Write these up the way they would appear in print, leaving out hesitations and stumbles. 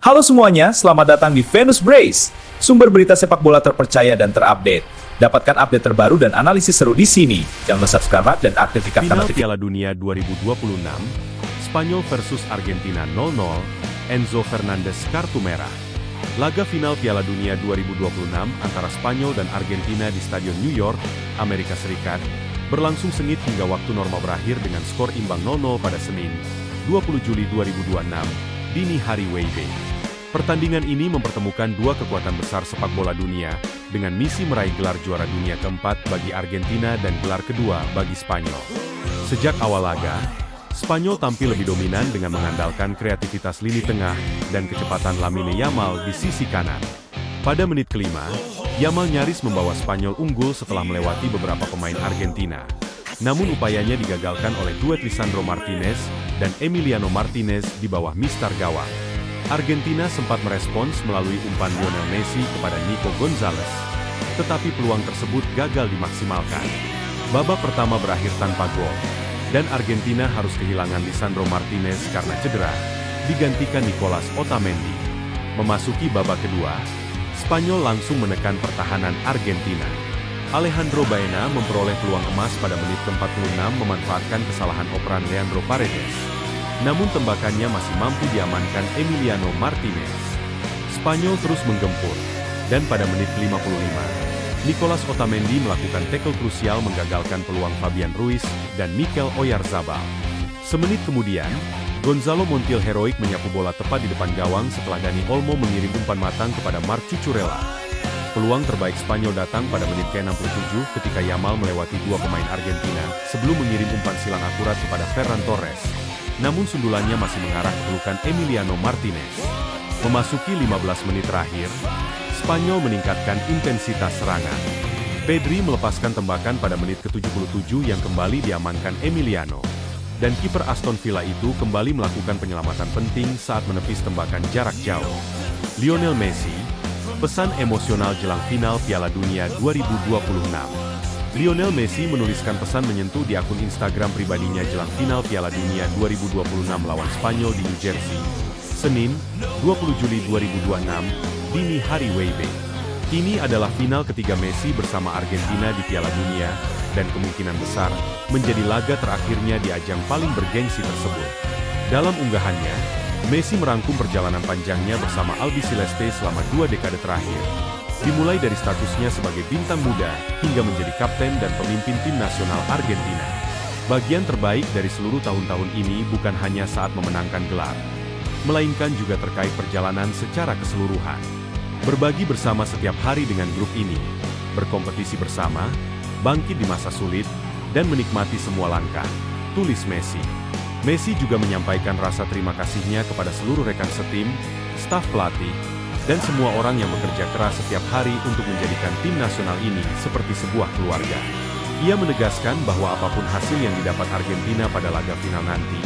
Halo semuanya, selamat datang di Venus Brace, sumber berita sepak bola terpercaya dan terupdate. Dapatkan update terbaru dan analisis seru di sini. Jangan lupa subscribe dan aktifkan Final notifikasi. Piala Dunia 2026, Spanyol versus Argentina 0-0, Enzo Fernandez kartu merah. Laga final Piala Dunia 2026 antara Spanyol dan Argentina di Stadion New York, Amerika Serikat, berlangsung sengit hingga waktu normal berakhir dengan skor imbang 0-0 pada Senin, 20 Juli 2026, dini hari WIB. Pertandingan ini mempertemukan dua kekuatan besar sepak bola dunia, dengan misi meraih gelar juara dunia keempat bagi Argentina dan gelar kedua bagi Spanyol. Sejak awal laga, Spanyol tampil lebih dominan dengan mengandalkan kreativitas lini tengah dan kecepatan Lamine Yamal di sisi kanan. Pada menit kelima, Yamal nyaris membawa Spanyol unggul setelah melewati beberapa pemain Argentina. Namun upayanya digagalkan oleh duet Lisandro Martinez dan Emiliano Martinez di bawah mistar gawang. Argentina sempat merespons melalui umpan Lionel Messi kepada Nico Gonzalez, tetapi peluang tersebut gagal dimaksimalkan. Babak pertama berakhir tanpa gol, dan Argentina harus kehilangan Lisandro Martinez karena cedera, digantikan Nicolas Otamendi. Memasuki babak kedua, Spanyol langsung menekan pertahanan Argentina. Alejandro Baena memperoleh peluang emas pada menit ke-46 memanfaatkan kesalahan operan Leandro Paredes. Namun tembakannya masih mampu diamankan Emiliano Martinez. Spanyol terus menggempur, dan pada menit ke-55, Nicolas Otamendi melakukan tackle krusial menggagalkan peluang Fabian Ruiz dan Mikel Oyarzabal. Semenit kemudian, Gonzalo Montiel heroik menyapu bola tepat di depan gawang setelah Dani Olmo mengirim umpan matang kepada Marc Cucurella. Peluang terbaik Spanyol datang pada menit ke-67 ketika Yamal melewati dua pemain Argentina sebelum mengirim umpan silang akurat kepada Ferran Torres. Namun sundulannya masih mengarah ke pelukan Emiliano Martinez. Memasuki 15 menit terakhir, Spanyol meningkatkan intensitas serangan. Pedri melepaskan tembakan pada menit ke-77 yang kembali diamankan Emiliano. Dan kiper Aston Villa itu kembali melakukan penyelamatan penting saat menepis tembakan jarak jauh. Lionel Messi, pesan emosional jelang final Piala Dunia 2026. Lionel Messi menuliskan pesan menyentuh di akun Instagram pribadinya jelang final Piala Dunia 2026 melawan Spanyol di New Jersey, Senin, 20 Juli 2026, dini hari WIB. Ini adalah final ketiga Messi bersama Argentina di Piala Dunia, dan kemungkinan besar menjadi laga terakhirnya di ajang paling bergengsi tersebut. Dalam unggahannya, Messi merangkum perjalanan panjangnya bersama Albiceleste selama 2 dekade terakhir. Dimulai dari statusnya sebagai bintang muda, hingga menjadi kapten dan pemimpin tim nasional Argentina. Bagian terbaik dari seluruh tahun-tahun ini bukan hanya saat memenangkan gelar, melainkan juga terkait perjalanan secara keseluruhan. Berbagi bersama setiap hari dengan grup ini, berkompetisi bersama, bangkit di masa sulit, dan menikmati semua langkah, tulis Messi. Messi juga menyampaikan rasa terima kasihnya kepada seluruh rekan setim, staf pelatih, dan semua orang yang bekerja keras setiap hari untuk menjadikan tim nasional ini seperti sebuah keluarga. Ia menegaskan bahwa apapun hasil yang didapat Argentina pada laga final nanti,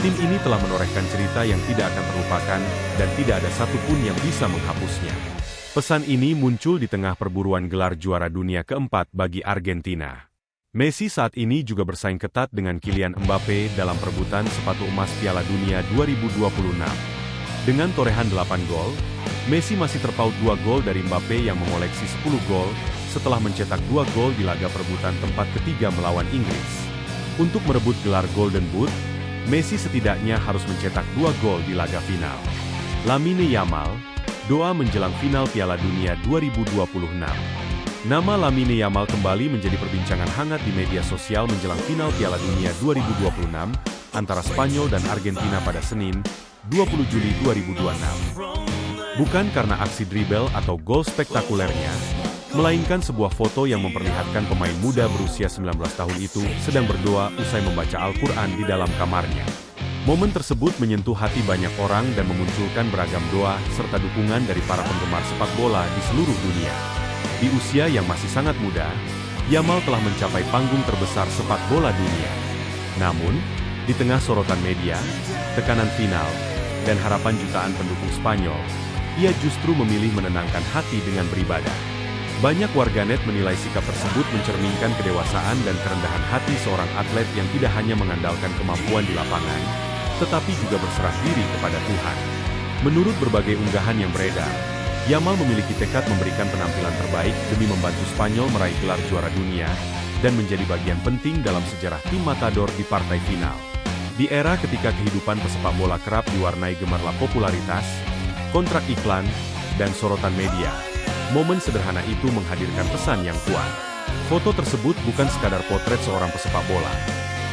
tim ini telah menorehkan cerita yang tidak akan terlupakan dan tidak ada satupun yang bisa menghapusnya. Pesan ini muncul di tengah perburuan gelar juara dunia keempat bagi Argentina. Messi saat ini juga bersaing ketat dengan Kylian Mbappe dalam perebutan sepatu emas Piala Dunia 2026. Dengan torehan 8 gol, Messi masih terpaut 2 gol dari Mbappe yang mengoleksi 10 gol setelah mencetak 2 gol di laga perebutan tempat ketiga melawan Inggris. Untuk merebut gelar Golden Boot, Messi setidaknya harus mencetak 2 gol di laga final. Lamine Yamal, doa menjelang final Piala Dunia 2026. Nama Lamine Yamal kembali menjadi perbincangan hangat di media sosial menjelang final Piala Dunia 2026 antara Spanyol dan Argentina pada Senin, 20 Juli 2026. Bukan karena aksi dribble atau gol spektakulernya, melainkan sebuah foto yang memperlihatkan pemain muda berusia 19 tahun itu sedang berdoa usai membaca Al-Quran di dalam kamarnya. Momen tersebut menyentuh hati banyak orang dan memunculkan beragam doa serta dukungan dari para penggemar sepak bola di seluruh dunia. Di usia yang masih sangat muda, Yamal telah mencapai panggung terbesar sepak bola dunia. Namun, di tengah sorotan media, tekanan final, dan harapan jutaan pendukung Spanyol, ia justru memilih menenangkan hati dengan beribadah. Banyak warganet menilai sikap tersebut mencerminkan kedewasaan dan kerendahan hati seorang atlet yang tidak hanya mengandalkan kemampuan di lapangan, tetapi juga berserah diri kepada Tuhan. Menurut berbagai unggahan yang beredar, Yamal memiliki tekad memberikan penampilan terbaik demi membantu Spanyol meraih gelar juara dunia dan menjadi bagian penting dalam sejarah tim Matador di partai final. Di era ketika kehidupan pesepak bola kerap diwarnai gemerlap popularitas, kontrak iklan, dan sorotan media, momen sederhana itu menghadirkan pesan yang kuat. Foto tersebut bukan sekadar potret seorang pesepak bola,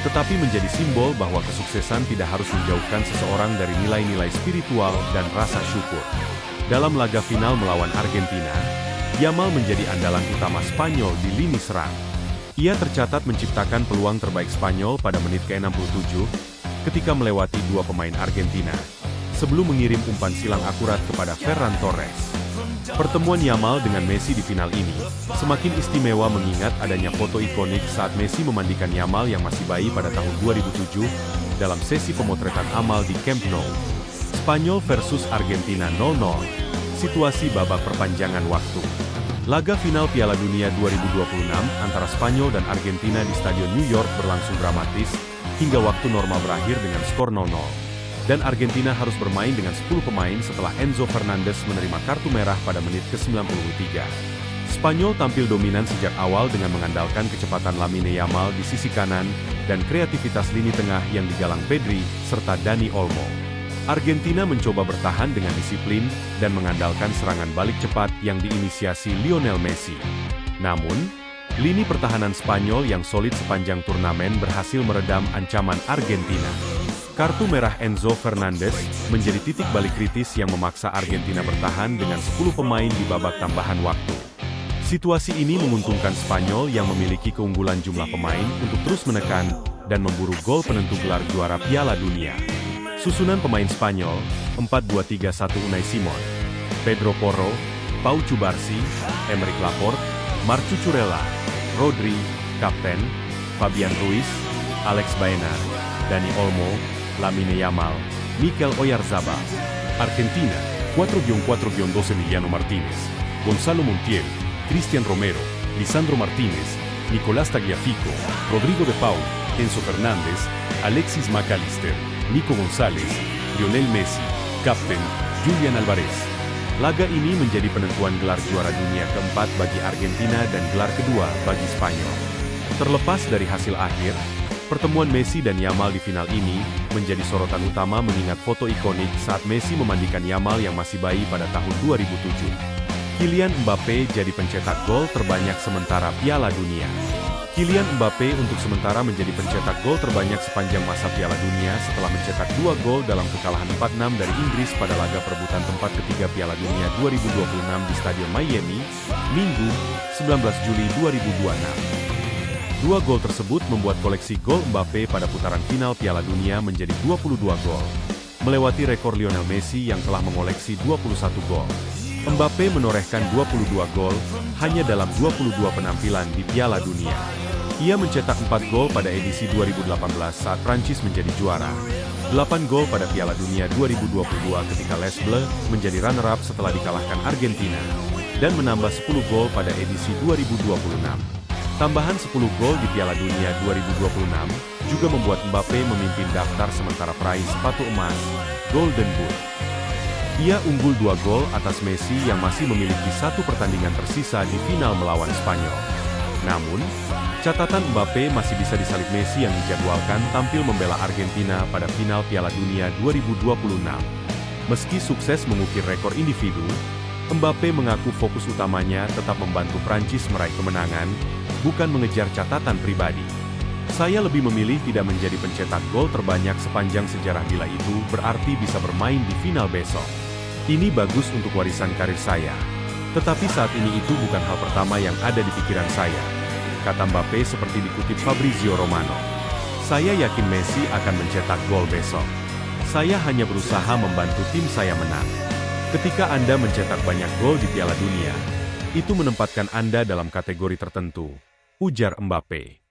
tetapi menjadi simbol bahwa kesuksesan tidak harus menjauhkan seseorang dari nilai-nilai spiritual dan rasa syukur. Dalam laga final melawan Argentina, Yamal menjadi andalan utama Spanyol di lini serang. Ia tercatat menciptakan peluang terbaik Spanyol pada menit ke-67 ketika melewati dua pemain Argentina, sebelum mengirim umpan silang akurat kepada Ferran Torres. Pertemuan Yamal dengan Messi di final ini semakin istimewa mengingat adanya foto ikonik saat Messi memandikan Yamal yang masih bayi pada tahun 2007 dalam sesi pemotretan amal di Camp Nou. Spanyol versus Argentina 0-0, situasi babak perpanjangan waktu. Laga final Piala Dunia 2026 antara Spanyol dan Argentina di Stadion New York berlangsung dramatis hingga waktu normal berakhir dengan skor 0-0. Dan Argentina harus bermain dengan 10 pemain setelah Enzo Fernandez menerima kartu merah pada menit ke-93. Spanyol tampil dominan sejak awal dengan mengandalkan kecepatan Lamine Yamal di sisi kanan dan kreativitas lini tengah yang digalang Pedri serta Dani Olmo. Argentina mencoba bertahan dengan disiplin dan mengandalkan serangan balik cepat yang diinisiasi Lionel Messi. Namun, lini pertahanan Spanyol yang solid sepanjang turnamen berhasil meredam ancaman Argentina. Kartu merah Enzo Fernandez menjadi titik balik kritis yang memaksa Argentina bertahan dengan 10 pemain di babak tambahan waktu. Situasi ini menguntungkan Spanyol yang memiliki keunggulan jumlah pemain untuk terus menekan dan memburu gol penentu gelar juara Piala Dunia. Susunan pemain Spanyol, 4-2-3-1 Unai Simon, Pedro Porro, Pau Cubarsí, Aymeric Laporte, Marc Cucurella, Rodri, Kapten, Fabian Ruiz, Alex Baena, Dani Olmo, Lamine Yamal, Mikel Oyarzabal. Argentina, 4-4-12 Emiliano Martínez, Gonzalo Montiel, Cristian Romero, Lisandro Martínez, Nicolás Tagliafico, Rodrigo de Paul, Enzo Fernández, Alexis McAllister, Nico González, Lionel Messi, Kapten, Julian Alvarez. Laga ini menjadi penentuan gelar juara dunia keempat bagi Argentina dan gelar kedua bagi Spanyol. Terlepas dari hasil akhir, pertemuan Messi dan Yamal di final ini menjadi sorotan utama mengingat foto ikonik saat Messi memandikan Yamal yang masih bayi pada tahun 2007. Kylian Mbappe jadi pencetak gol terbanyak sementara Piala Dunia. Kylian Mbappe untuk sementara menjadi pencetak gol terbanyak sepanjang masa Piala Dunia setelah mencetak 2 gol dalam kekalahan 4-6 dari Inggris pada laga perebutan tempat ketiga Piala Dunia 2026 di Stadion Miami, Minggu, 19 Juli 2026. 2 gol tersebut membuat koleksi gol Mbappe pada putaran final Piala Dunia menjadi 22 gol, melewati rekor Lionel Messi yang telah mengoleksi 21 gol. Mbappe menorehkan 22 gol hanya dalam 22 penampilan di Piala Dunia. Ia mencetak 4 gol pada edisi 2018 saat Prancis menjadi juara, 8 gol pada Piala Dunia 2022 ketika Les Bleus menjadi runner-up setelah dikalahkan Argentina, dan menambah 10 gol pada edisi 2026. Tambahan 10 gol di Piala Dunia 2026 juga membuat Mbappe memimpin daftar sementara peraih sepatu emas, Golden Boot. Ia unggul 2 gol atas Messi yang masih memiliki 1 pertandingan tersisa di final melawan Spanyol. Namun, catatan Mbappe masih bisa disalip Messi yang dijadwalkan tampil membela Argentina pada final Piala Dunia 2026. Meski sukses mengukir rekor individu, Mbappe mengaku fokus utamanya tetap membantu Prancis meraih kemenangan, bukan mengejar catatan pribadi. Saya lebih memilih tidak menjadi pencetak gol terbanyak sepanjang sejarah bila itu berarti bisa bermain di final besok. Ini bagus untuk warisan karir saya. Tetapi saat ini itu bukan hal pertama yang ada di pikiran saya, kata Mbappe seperti dikutip Fabrizio Romano. Saya yakin Messi akan mencetak gol besok. Saya hanya berusaha membantu tim saya menang. Ketika Anda mencetak banyak gol di Piala Dunia, itu menempatkan Anda dalam kategori tertentu, ujar Mbappe.